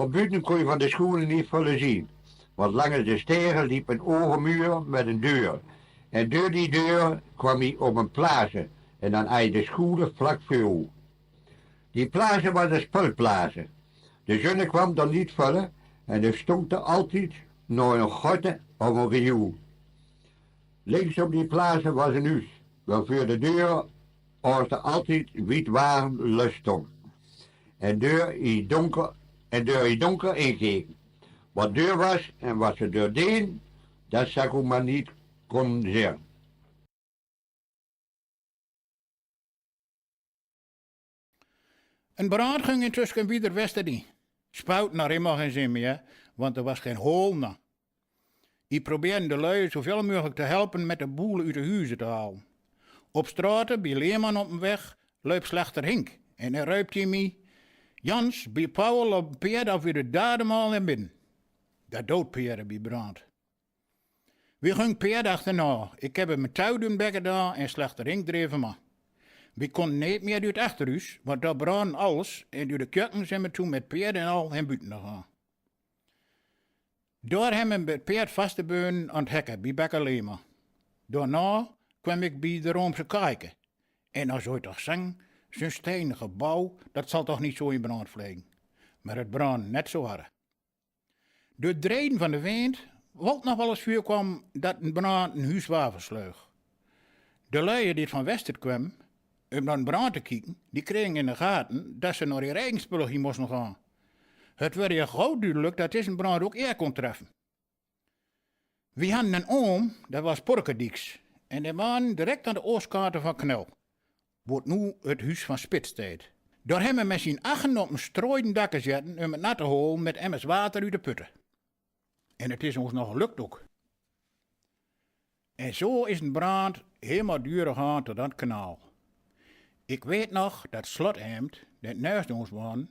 Van buiten kon je van de schoenen niet veel zien, want langs de stegen liep een hoge muur met een deur. En door die deur kwam hij op een plaza en dan had je de schoenen vlak voor. Die plaza was een spulplaza. De zon kwam dan niet vallen en er stond er altijd nog een gotte of een riool. Links op die plaza was een huis, waarvoor de deur was er altijd wit warm lucht stond. En deur is donker ingekeken. Wat deur was en wat ze deur deden, dat zou ik maar niet kon zeggen. Een brand ging intussen weer Westerdien. Spuit naar helemaal geen zin meer, want er was geen hol na. Die probeerden de lui zoveel mogelijk te helpen met de boel uit de huizen te halen. Op straten, bij Leerman op de weg, liep slechter Hink. En hij ruipt hij me. Jans, bij Paul op Peer dat we de dademaal naar binnen. Dat dood Peer bij brand. We gingen Peer achterna. Ik heb hem met touw doen bekken daar en slechter Hink dreven maar. We konden niet meer uit het achterhuis, want daar brandde alles en door de keuken zijn we toen met Peer en al hem buiten gegaan. Daar hebben we Peer vastgebonden aan het hekken bij Bekker Lema. Daarna kwam ik bij de Roomse kijken. En dan zou je toch zeggen, zo'n stenen gebouw, dat zal toch niet zo in brand vliegen. Maar het brandde net zo hard. Door het draaien van de wind, wat nog wel eens vuur kwam dat een brand een huis was versleug. De lui die van Wester kwam, om naar een brand te kijken, die kregen in de gaten dat ze naar die regenspullen moesten gaan. Het werd je gauw duidelijk dat deze brand ook eer kon treffen. We hadden een oom, dat was Porkedieks, en die waren direct aan de oostkant van Knel. Wordt nu het huis van Spitsteed. Daar hebben we met zijn achten op een strooiden dak gezet om het nat te holen met emmers water uit de putten. En het is ons nog gelukt ook. En zo is een brand helemaal duur gegaan tot dat kanaal. Ik weet nog dat Slothemd, dat naast ons woonde,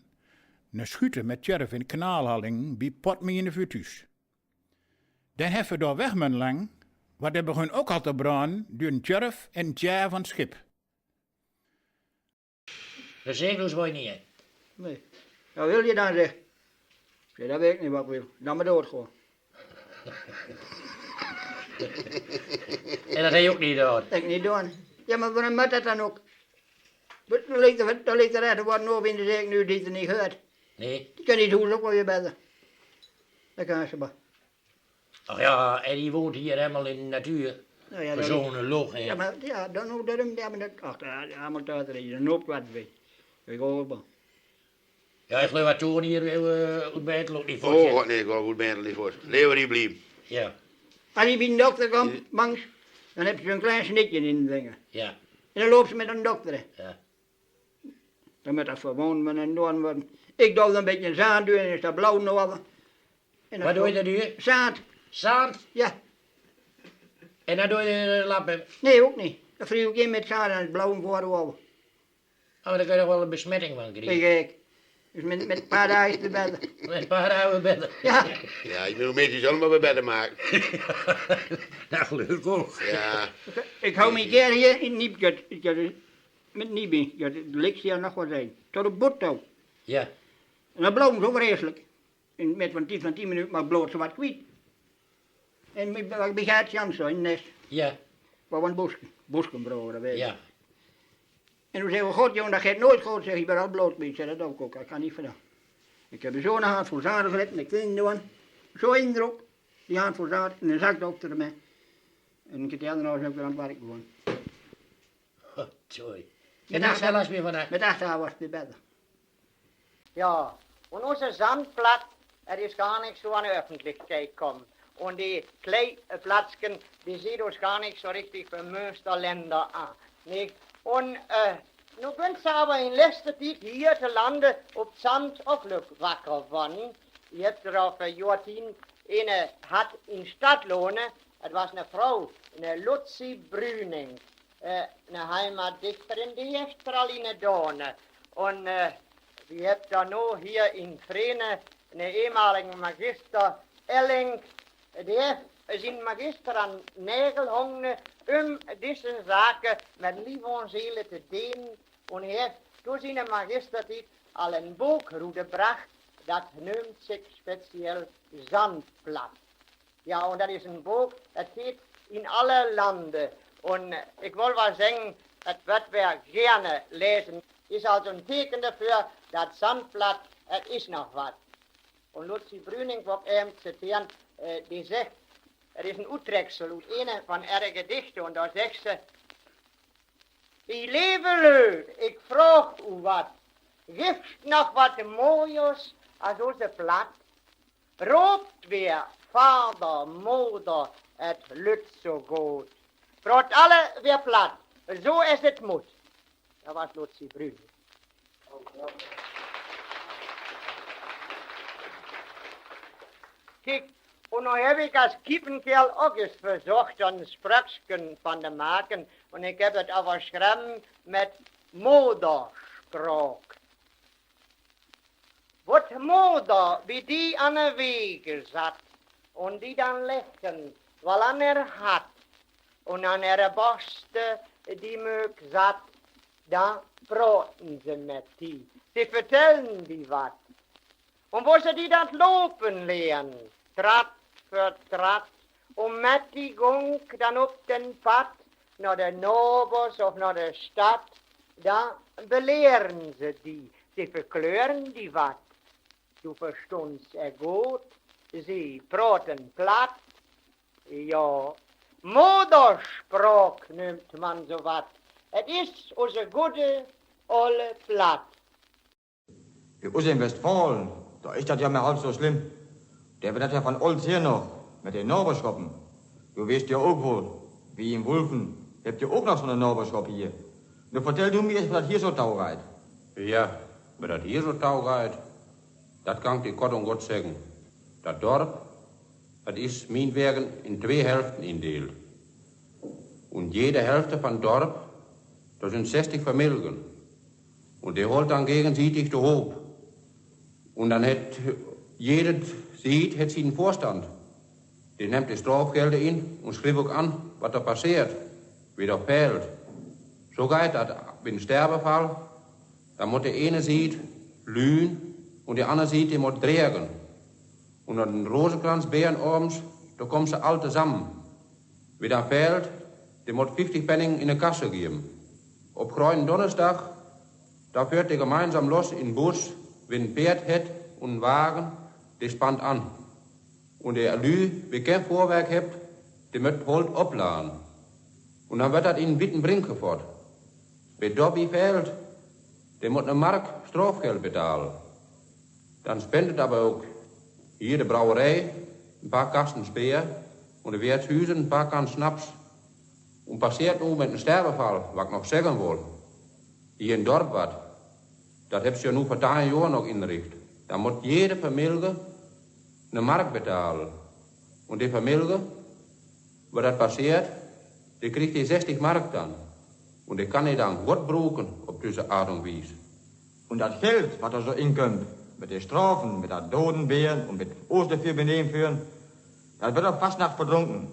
een schutter met tjerf in het kanaal hadden bij Potme in de Vuurthuis. Dan hebben we daar weg moeten lang, want er begon ook al te branden door een tjerf en een tjer van het schip. De zegels wil je niet, hè? Nee. Wat wil je dan zeggen? Ja, dat weet ik niet wat ik wil. Dan maar dood gewoon. En dat heb je ook niet gedaan. Dat ik niet doen. Ja, maar waarom moet dat dan ook? Dan ligt er uit, er wordt nog in de zee nu die er niet gehoord. Nee. Die kan niet doen, ook wel je bedden. Dat kan ze maar. Ach ja, en die woont hier helemaal in de natuur. Nou ja, Zo'n log, hè. ja, maar ja, dan daarom, ja, maar dat, ach, ja, maar dat er is, dan loopt wat bij. Ik ga ook wel. Ja, ik geloof dat Toon hier goed bij het loopt niet voor. Oh, nee, ik ga goed bij het niet voor. Leeuwen die blijven. Ja, Als je bij een dokter komt, langs, dan heb je zo'n klein snitje in de dingen. ja, En dan loopt ze met een dokter. Hè. ja. Dan moet dat gewoon met een doorn worden. Ik doe dan een beetje zaad doen en is dat blauw nog. Wat doe je dan nu? Zaad, Zand. ja. En dan doe je de lappen. Nee, ook niet. Dan vlieg ik in met zaad en het blauw voor de wal. Oh, maar daar kun je nog wel een besmetting van krijgen. Kijk, dus met een paar dagen te bedden. Met een paar oude bedden. Ja, Ja, je moet een beetje zelf maar bij bedden maken. Nou, gelukkig ook. Ja, ik hou me een keer hier in Niepkut. Met Niepie, het likt hier nog wat zijn. Tot op Botto. Ja, En dat blauw zo vreselijk. En met van 10 minuten maar bloot zo wat kwijt. En ik begaat Jan zo in het nest. ja, Wat een boskenbroer, dat weet je. ja. En toen zei we, god jongen, dat gaat nooit goed, zeg je, ben al bloot mee. Ik zei, dat ook, dat kan niet vandaan. Ik heb er zo'n hand voor zaad gezet en ik ging doen. Zo in erop, die hand voor zaad en een zakdochter ermee. En ik heb de andere nou ook weer aan het werk gewoon. Oh, sorry. En daar zelfs weer vandaag. Met 8 jaar was het weer beter. Ja, und unser Sandplatz, ist gar nicht so an die Öffentlichkeit gekommen. Und die Kleiplatzken, die sieht uns gar nicht so richtig für Münsterländer an. Nicht? Und nun sind sie aber in letzter Zeit hier zu Lande auf Sand auf Glück wacker geworden. Ich hab darauf Joachim eine hat in Stadtlohne, das war eine Frau, eine Luzi Brüning, eine Heimatdichterin, die ist Praline Dorne. Und wir haben da noch hier in Vrene einen ehemaligen Magister Elling, der zijn magister aan Nägel hangen diese Sachen mit Liebe und Seele zu dienen. Und er heeft door zijn magistertijd al een boek gebracht das nennt sich speziell Sandplatt. Ja, und das ist ein Buch, das geht in alle Lande. Und ich will was sagen, das wird wir gerne lesen. Ist also ein Teken dafür, das Sandplatt, es ist noch was. Und Luzi Brüning, wo ich eben zitieren, die sagt, es ist ein Utrechtssel, und eine von ihren Gedichten, und da sagt sie, ich lebe löd, ich frag wat, gibt's noch wat Mooies als unser Platt? Robt wer, Vater, Mutter, et lüt so gut. Brot alle wer platt, so es et muss. Da war's Luzi Brüning. Kijk, und noch habe ich als Kiepenkerl auch versucht, ein Spröckchen von der Marken, und ich habe das aber geschrieben mit Modersprach. Wat Moder, wie die an der Wege satt, und die dann lächeln, weil an hat, und an Borste, die mög satt, da braten sie mit die. Sie vertellen die wat. Und wo sie die das lopen lernen, Tratt für Tratt, und mit die Gung dann auf den Pad, nach der Nobos auf nach der Stadt, da belehren sie die, sie verklören die wat. Du verstundst gut, sie braten platt, ja, Modersprach nimmt man so wat. Es ist unser gute, alle Platt. In uns in Westfalen, da ist das ja mehr halb so schlimm. Der wird das ja von Olds hier noch, mit den Norberschroppen. Du weißt ja auch wohl, wie in Wulfen, habt ihr auch noch so eine Norberschroppe hier. Nur vertell du mir, was das hier so taugeit. Ja, was das hier so taugeit, das kann ich Gott und Gott sagen. Das Dorf, das ist meinetwegen in 2 Hälften indeelt. Und jede Hälfte von Dorf, das sind 60 Familien. Und der holt dann gegenseitig die Hob. Und dann hat jedes Sied hat seinen Vorstand. Der nimmt die Strafgelder in und schreibt auch an, was da passiert, wie da fehlt. So geht das, wenn ein Sterbefall, dann muss der eine Sied lühen und der andere Sied, der muss drehen. Und an den Rosenkranzbeeren abends, da kommen sie alle zusammen. Wie da fehlt, der muss 50 Pfennig in die Kasse geben. Auf Kreuen Donnerstag, da fährt der gemeinsam los in den Bus, wenn ein Pferd hat und einen Wagen, der spannt an. Und der Lü, wie kein Vorwerk hat, der möcht holt obladen. Und dann wird das in den Witten bringen fort. Wer Dobby fehlt, der muss eine Mark Strafgeld bezahlen. Dann spendet aber auch hier de Brauerei ein paar Kasten Speer und de Wirtshuizen ein paar Kasten Schnaps. Und passiert nu mit einem Sterbefall, was ich noch sagen will, hier in Dorf wat, das heb je ja nu voor 10 jaar nog inricht. Dan moet jede Familie eine Mark betalen. Und die Familie, wo das passiert, die kriegt die 60 Mark dann. Und die kann die dann gut brauchen auf diese Art und Weise. Und das Geld, was da so inkommt, mit den Strafen, mit den Dodenbeeren und mit Ostervier benehmen führen, das wird auf Fastnacht verdrunken.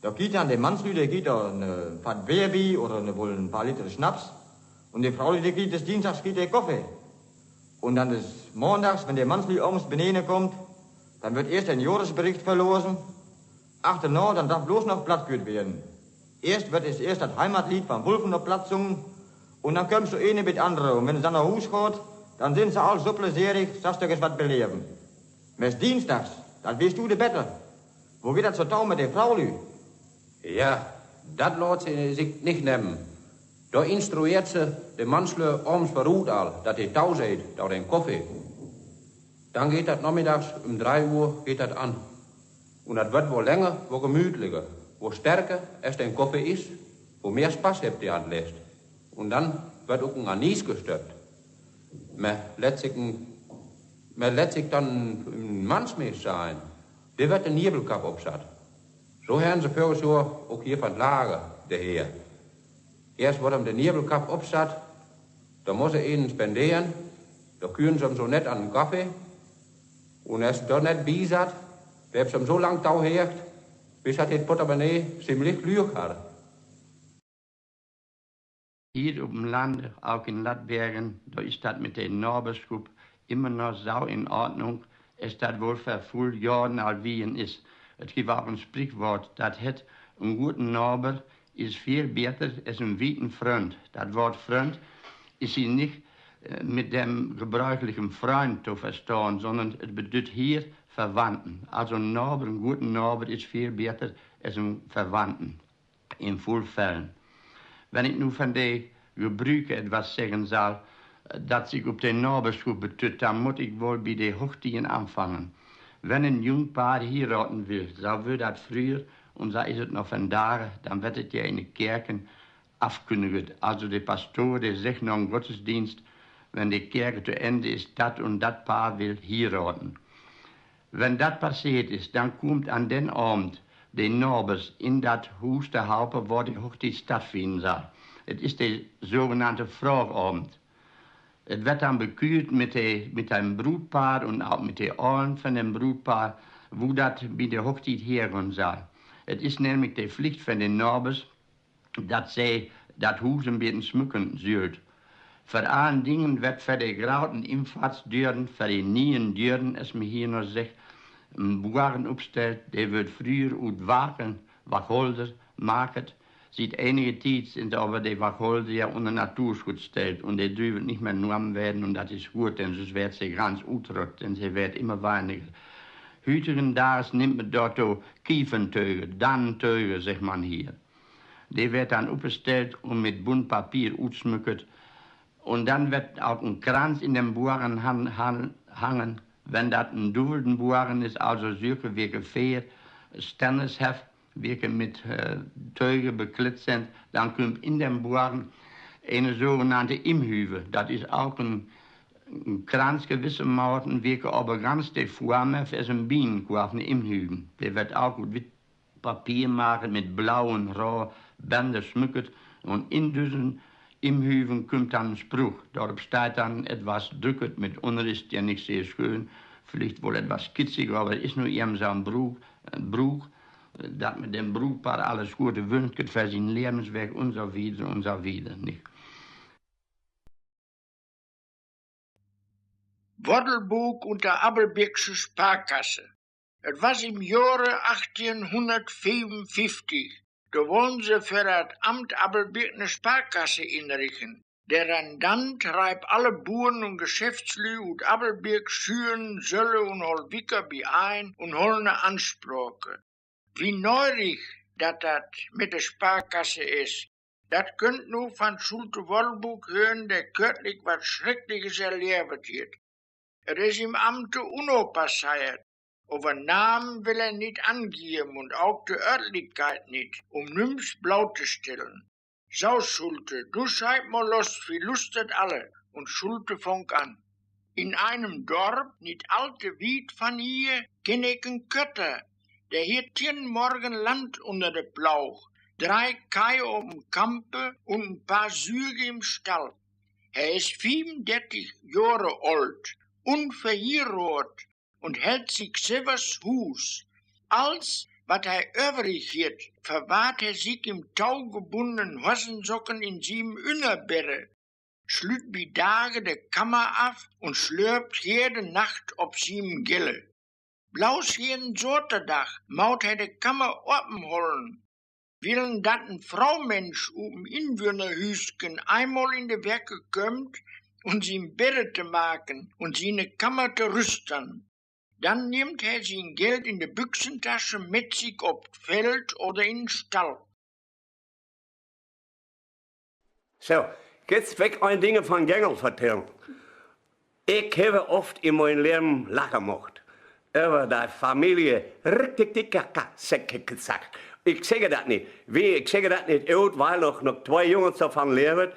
Da geht dann der Mannslü, der geht da ein paar Baby oder wohl ein paar Liter Schnaps. Und die Frau, die geht des Dienstags, geht der Kaffee. Und dann des Montags, wenn der Mannslü abends benehmen kommt, dann wird erst ein Jahresbericht verlosen. Danach, dann darf bloß noch platt gehört werden. Erst wird es erst das Heimatlied von Wulfen noch platt singen. Und dann kommst du eine mit anderen. Und wenn es dann nach Hus geht, dann sind sie all so plezierig, dass du was beleven. Mes Dienstags, dann weißt du de better. Wo geht das so tau mit der Frau, Lü? Ja, das lässt sie sich nicht nehmen. Da instruiert sie de Mannslö abends verruht all, dass er tau seht, da den Kaffee. Dann geht das nachmittags um 3 Uhr geht das an. Und das wird wohl länger, wo gemütlicher, wo stärker es den Kaffee ist, wo mehr Spaß habt ihr anlässt. Und dann wird auch ein Anis gestoppt. Man lässt sich dann ein Mannsmäß sein. Der wird den Nebelkap aufsatt. So haben sie voriges Jahr auch hier von Lager, der Herr. Erst wird ihm der Nebelkap aufsatt, da muss er ihnen spendieren, da küren sie ihm so nett an den Kaffee. Und er ist dort nicht beisat, der hat ihm so lang tauhert, bis er den Portemonnaie ziemlich Glück hat. Hier op dem Land, auch in Latbergen, da ist das mit der Norberschrupp immer noch so in Ordnung, als das wohl vor viel Jahren all wien ist. Es gibt auch ein Sprichwort, das hat ein guten Nachbar ist viel besser als ein weiten Freund. Das Wort Freund ist hier nicht mit dem gebräuchlichen Freund zu verstehen, sondern es bedeutet hier Verwandten. Also ein Nachbar, ein guter Nachbar ist viel besser als ein Verwandten, in vielen Fällen. Wenn ich nun von den Gebrüchen etwas sagen soll, das sich auf den Nachbarschaft betut, dann muss ich wohl bei den Hochzeiten anfangen. Wenn ein Jungpaar heiraten will, so war das früher und so ist es noch von da, dann wird es ja in den Kirchen abkündigt. Also der Pastor, der sagt noch im Gottesdienst, wenn die Kirche zu Ende ist, das und das Paar will heiraten. Wenn das passiert ist, dann kommt an den Abend den Nachbars in das Haus der Haupt, wo die Hochzeit stattfinden soll. Es ist der sogenannte Fragabend. Es wird dann bekühlt mit dem Brutpaar und auch mit den Ohren von dem Brutpaar, wo das bei der Hochzeit hergehen soll. Es ist nämlich die Pflicht von den Nachbars, dass sie das Haus ein bisschen schmücken sollen. Vor allen Dingen wird für die grauten Infahrtsdüren, für die neuen Düren, es mir hier noch sagt, ein Buaren aufstellt, der wird früher ut Wagen, Wacholder, Market. Seit einige Zeit sind aber die Wacholder ja unter Naturschutz stellt und die dürfen nicht mehr genommen werden und das ist gut, denn sonst wird sie ganz utrott, denn sie wird immer weniger. Hütigen Tages nimmt man dort so Kiefentöge, Dannentöge, sagt man hier. Die wird dann aufgestellt und mit bunt Papier ausschmückt. Und dann wird auch ein Kranz in den Buaren hangen. Wenn das ein duvelden Buaren ist, also solche wie Gefähr, Sternesheft, wie mit Töge beklitzt sind, dann kommt in den Buaren eine sogenannte Imhüve. Das ist auch ein Kranz gewissermaßen, wie aber ganz die Form für ein Bienenkorb, eine Imhüven. Der wird auch mit Papier machen, mit blauen, rohen Bändern schmückt und in diesen Imhüven kommt dann ein Spruch. Dort steht dann etwas drückt mit Unrist, ja nicht sehr schön, vielleicht wohl etwas kitziger, aber es ist nur eben so ein Bruch, dass mit dem Brutpaar alles Gute wünscht für sein Lebenswerk und so wieder, nicht? Woddelbuch und der Abelbirgsche Sparkasse. Es war im Jahre 1855. Da wollen sie für das Amt Abelbirg eine Sparkasse inrichten. Der Rendant reibt alle Buren und Geschäftslü und Abelbirg schüren, Sölle und Holwicker bei ein und holen eine Ansprache. Wie neurig das mit der Sparkasse ist, das könnt nur von Schulte Wollbuch hören, der körtlich was Schreckliches erlebt wird. Er ist im Amte Uno passiert. Aber Namen will er nicht angeben und auch die Örtlichkeit nicht, um nichts blau zu stellen. So, Schulte, du schreib mal los, wie lustet alle, und Schulte fängt an. In einem Dorf, nicht alte Wied von hier, kenn ich einen Kötter, der hier 10 Morgen Land unter de Plauch, 3 Kai oben Kampe und ein paar Süge im Stall. Er ist 35 Jahre alt, unverheiratet, und hält sich selbers Hus. Als, wat er übrig hat, verwahrt er sich im taugebundenen Hosensocken in siem Innerberre, schlüt bi Tage de Kammer af und schlürpt jede Nacht ob siem Gelle. Blaus jeden Sortedach maut er de Kammer open holen. Willen dat ein Fraumensch Inwürnerhüsken einmal in de Werke kömmt und siem Berre te maken und sine Kammer te rüstern. Dann nimmt er sein Geld in die Büchsentasche mit sich auf Feld oder in den Stall. So, jetzt weg ein Ding von Gängel vertellen. Ich habe oft in meinem Leben lachen gemacht. Über die Familie gesagt. Ich sage das nicht. Ich sage das nicht out, weil noch 2 Jungs davon leben.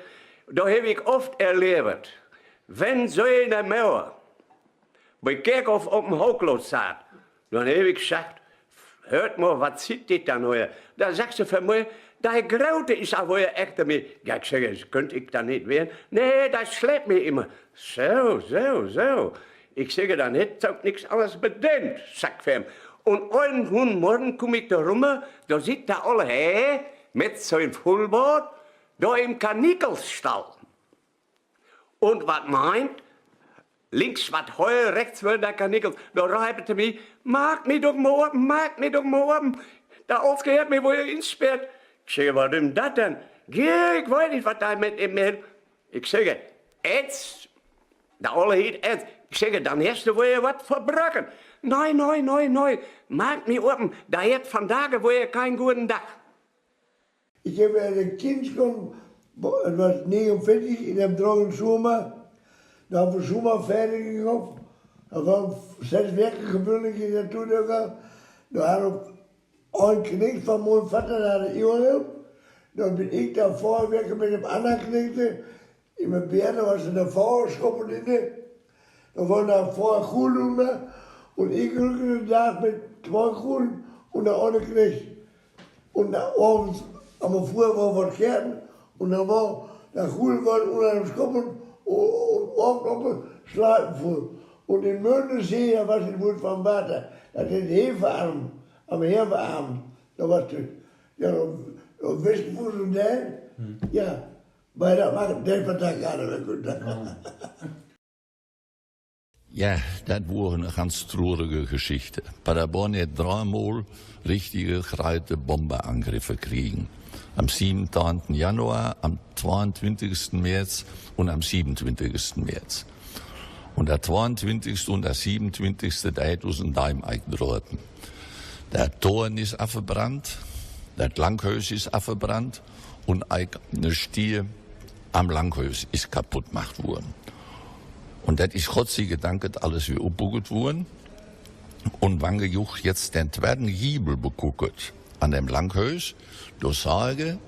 Da habe ich oft erlebt, wenn so eine Mauer bei Kerkhof auf dem Hochlos saß, dann habe ich gesagt, hört mal, was sieht das dann hier? Da sagt sie für mich, die Graute ist auch wohl echt damit. Ja, ich sage, das könnte ich da nicht werden. Nee, das schleppt mich immer. So. Ich sage, dann hätte ich auch nichts anderes bedient, sagt für ihn. Und einen Morgen komme ich da rum, da sieht da alle mit so einem Fullboot, da im Kanikelsstall. Und was meint? links wat Heu, rechts wird der Karnickel. Da reibt er mich, mag mich doch mal oben. Da aufgehört mir, wo ihr insperrt. Ich sage, was ist das denn? Geh, ich weiß nicht, was da mit ihm ist. Ich sage, jetzt, der Olle heet Ed. Ich sage, dann hast du wohl was verbrochen. Nein, mag mich oben. Da hat von Tagen wohl keinen guten Tag. Ich habe ein Kind gekommen, es war 49 in einem trockenen Sommer. Da haben wir Sommer fertig gemacht. Da waren 6 Wochen gebündelt in der Tour. Da haben wir einen Knecht von meinem Vater, der hatte Urlaub. Dann bin ich da vorher mit dem anderen Knecht. In mijn benen was er davor geschoppen in de. Dan waren da vorher Kuhlen und ich rückte da mit 2 Kuhlen und der andere Knecht. Und da abends, aber früher war was Kerten und da war der Kuhlen unter dem Schoppen und oben Schleifen voll. Und in Möndensee, da war es wohl vom Vater, da hat den Hefearm, am Hefearm, da war es, ja, da Westfuß und der, ja. Maar dat maakt het vandaag aan goed. Ja, das war eine ganz traurige Geschichte. Paderborn hat 3-mal richtige gereihte Bomberangriffe kriegen. Am 27. Januar, am 22. März und am 27. März. Und der 22. und der 27. da hat uns ein Daimeig gedroht. Der Toren ist abgebrannt, das Langhaus ist abgebrannt und eine Stier am Langhaus ist kaputt gemacht worden. Und das ist Gott sei Dank alles wieder aufgebaut worden. Und wenn ich jetzt den zweiten Giebel beguckt an dem Langhaus, da sage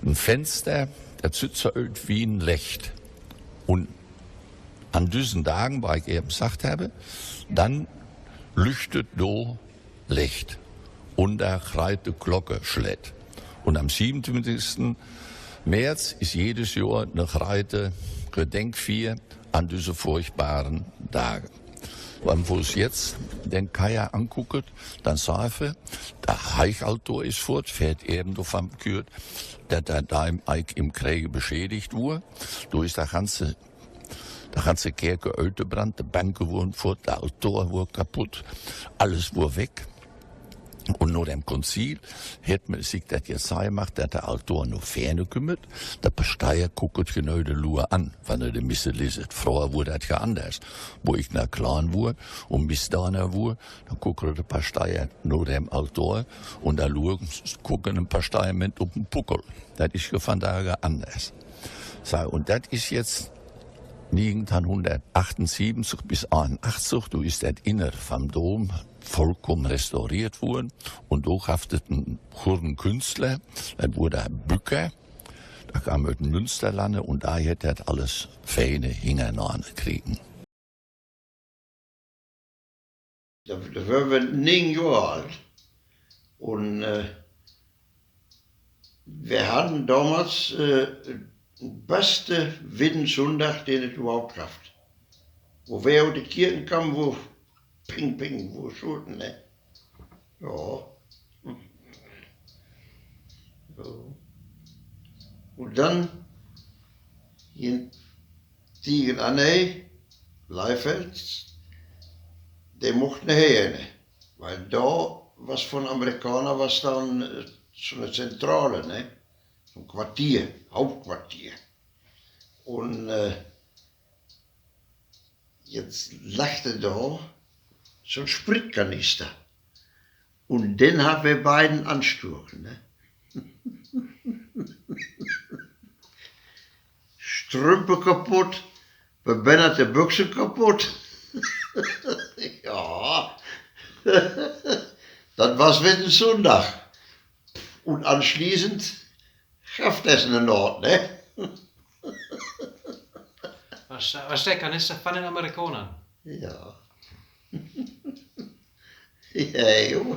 ein Fenster, das sieht so aus wie ein Licht. Und an diesen Tagen, weil ich eben gesagt habe, dann leuchtet da Licht und der kreite Glocke schlägt. Und am 27. März ist jedes Jahr eine gereihte Gedenkfeier an diese furchtbaren Tage. Wenn wir uns jetzt den Kajak angucken, dann sagen wir, der Heichaltor ist fort, fährt eben davon gehört, dass der da im Krieg beschädigt wurde. Da ist der ganze Kerke ausgebrannt, die Bänke wurden fort, der Altor wurde kaputt, alles wurde weg. Und nach dem Konzil hat man sich das jetzt gemacht, dass der Altor noch Ferne kümmert. Der Pasteier guckt genau die Lua an, wenn er die Misse liest. Früher wurde das ja anders. Wo ich nach Klein war und bis dahin war, dann guckt der Pasteier nach dem Altor und der Lua gucken ein Pasteier mit auf den Puckel. Das ist von daher anders. So, und das ist jetzt 1978 bis 81, da ist das Innere vom Dom vollkommen restauriert worden. Und da haftet ein guten Künstler, das wurde ein Bücker, da kam aus dem Münsterland und da hat er alles feine hintereinander kriegen. Da waren wir 9 Jahre alt. Und wir hatten damals den besten Wittensonntag, den es überhaupt gab. Wo wir aus den Kirchen kamen, wo Ping, Ping, wo Schulden, ne? Ja. So. Und dann gegen Anne, Leifeld, die mochten her, ne? Weil da was von Amerikanern, was dann so eine Zentrale, ne? So ein Quartier, Hauptquartier. Und jetzt lachte da so ein Spritkanister. Und den haben wir beiden anstoßen. Ne? Strümpfe kaputt, bebennerte Büchse kaputt. Ja, das war's wieder Sonntag. Und anschließend schafft es eine Nord, ne? Was der Kanister von den Amerikanern? Ja. Ja, joh.